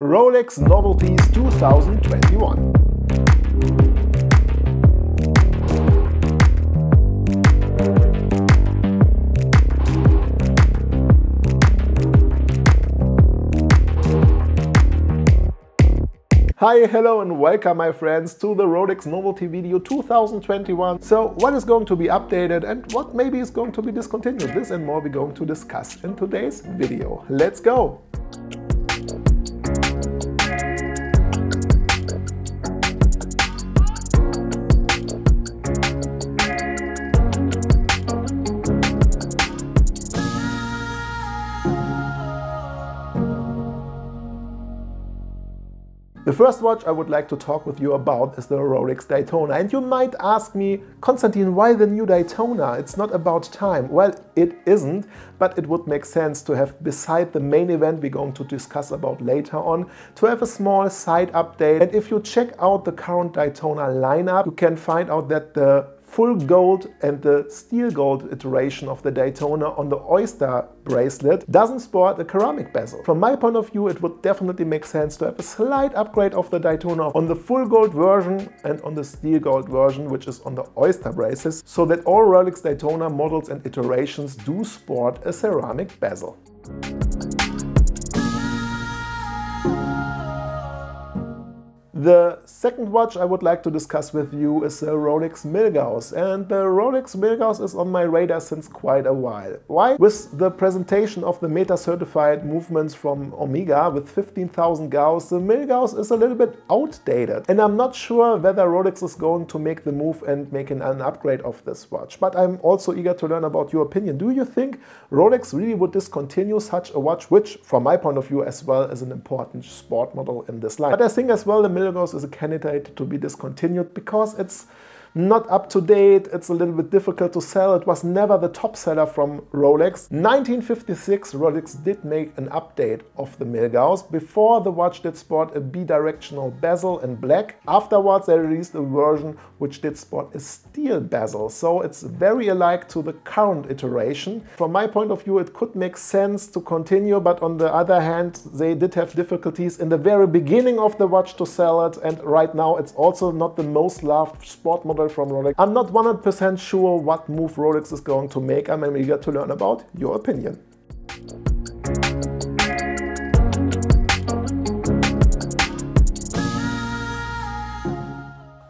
ROLEX Novelties 2021. Hi, hello and welcome my friends to the ROLEX Novelty video 2021. So what is going to be updated and what maybe is going to be discontinued? This and more we're going to discuss in today's video. Let's go! The first watch I would like to talk with you about is the ROLEX Daytona. And you might ask me, Konstantin, why the new Daytona? It's not about time. Well, it isn't, but it would make sense to have, beside the main event we're going to discuss about later on, to have a small side update. And if you check out the current Daytona lineup, you can find out that the full gold and the steel gold iteration of the Daytona on the Oyster bracelet doesn't sport a ceramic bezel. From my point of view, it would definitely make sense to have a slight upgrade of the Daytona on the full gold version and on the steel gold version, which is on the Oyster braces, so that all ROLEX Daytona models and iterations do sport a ceramic bezel. The second watch I would like to discuss with you is the ROLEX MILGAUSS, and the ROLEX MILGAUSS is on my radar since quite a while. Why? With the presentation of the meta-certified movements from Omega with 15,000 Gauss, the MILGAUSS is a little bit outdated, and I'm not sure whether Rolex is going to make the move and make an upgrade of this watch. But I'm also eager to learn about your opinion. Do you think Rolex really would discontinue such a watch, which from my point of view as well is an important sport model in this line? But I think as well the MILGAUSS is a candidate to be discontinued because it's not up to date, it's a little bit difficult to sell. It was never the top seller from Rolex. 1956, Rolex did make an update of the MILGAUSS. Before, the watch did sport a bidirectional bezel in black. Afterwards, they released a version which did sport a steel bezel. So it's very alike to the current iteration. From my point of view, it could make sense to continue, but on the other hand, they did have difficulties in the very beginning of the watch to sell it, and right now it's also not the most loved sport model from Rolex. I'm not 100% sure what move Rolex is going to make. I'm eager to learn about your opinion.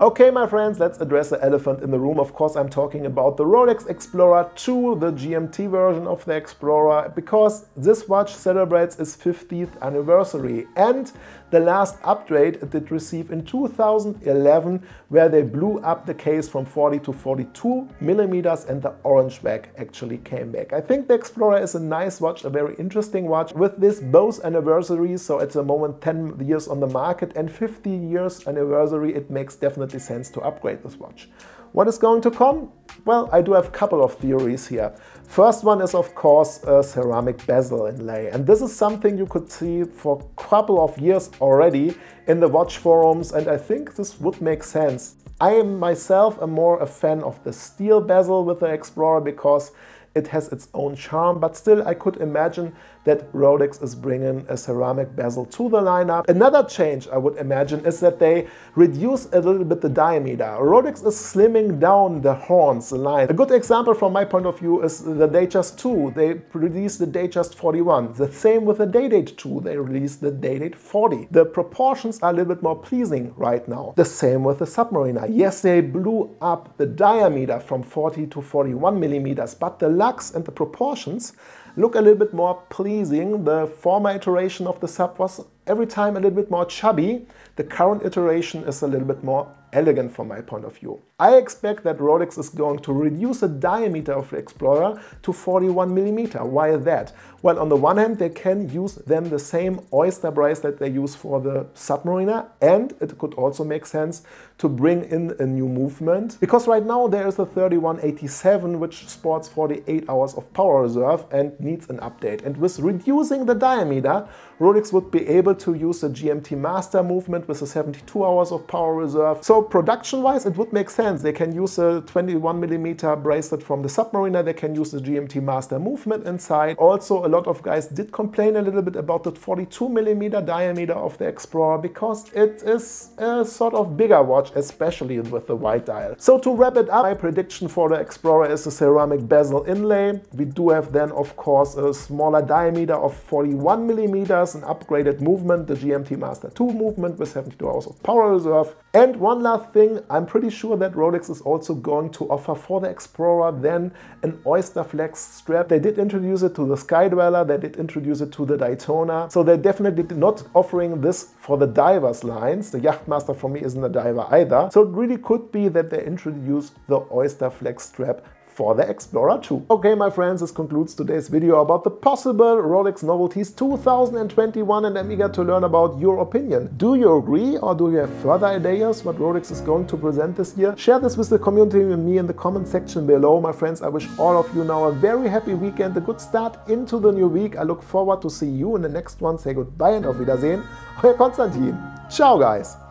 Okay, my friends, let's address the elephant in the room. Of course, I'm talking about the Rolex Explorer 2, the GMT version of the Explorer, because this watch celebrates its 50th anniversary. And the last upgrade it did receive in 2011, where they blew up the case from 40 to 42 millimeters and the orange back actually came back. I think the Explorer is a nice watch, a very interesting watch. With this both anniversaries, so at the moment 10 years on the market and 50 years anniversary, it makes definitely sense to upgrade this watch. What is going to come? Well, I do have a couple of theories here. First one is of course a ceramic bezel inlay, and this is something you could see for a couple of years already in the watch forums, and I think this would make sense. I am myself more a fan of the steel bezel with the Explorer because it has its own charm, but still I could imagine that Rolex is bringing a ceramic bezel to the lineup. Another change I would imagine is that they reduce a little bit the diameter. Rolex is slimming down the horns, the line. A good example from my point of view is the Datejust 2. They released the Datejust 41. The same with the Day-Date 2. They released the Day-Date 40. The proportions are a little bit more pleasing right now. The same with the Submariner. Yes, they blew up the diameter from 40 to 41 millimeters, but the lux and the proportions look a little bit more pleasing. The former iteration of the Sub was every time a little bit more chubby. The current iteration is a little bit more elegant from my point of view. I expect that Rolex is going to reduce the diameter of the Explorer to 41 millimeter. Why that? Well, on the one hand, they can use then the same Oyster bracelet they use for the Submariner, and it could also make sense to bring in a new movement, because right now there is a 3187 which sports 48 hours of power reserve and needs an update. And with reducing the diameter, Rolex would be able to use the GMT Master movement with the 72 hours of power reserve. So production-wise, it would make sense. friends, they can use a 21mm bracelet from the Submariner, they can use the GMT Master movement inside. Also, a lot of guys did complain a little bit about the 42mm diameter of the Explorer because it is a sort of bigger watch, especially with the white dial. So to wrap it up, my prediction for the Explorer is a ceramic bezel inlay. We do have then, of course, a smaller diameter of 41mm, an upgraded movement, the GMT Master 2 movement with 72 hours of power reserve. And one last thing, I'm pretty sure that Rolex is also going to offer for the Explorer then an Oyster Flex strap. They did introduce it to the Skydweller, they did introduce it to the Daytona, so they're definitely not offering this for the divers lines. The Yachtmaster for me isn't a diver either, so it really could be that they introduce the Oyster Flex strap for the Explorer 2. Okay, my friends, this concludes today's video about the possible Rolex Novelties 2021, and I'm eager to learn about your opinion. Do you agree, or do you have further ideas what Rolex is going to present this year? Share this with the community and me in the comment section below. My friends, I wish all of you now a very happy weekend, a good start into the new week. I look forward to see you in the next one. Say goodbye and auf Wiedersehen. Euer Konstantin. Ciao, guys.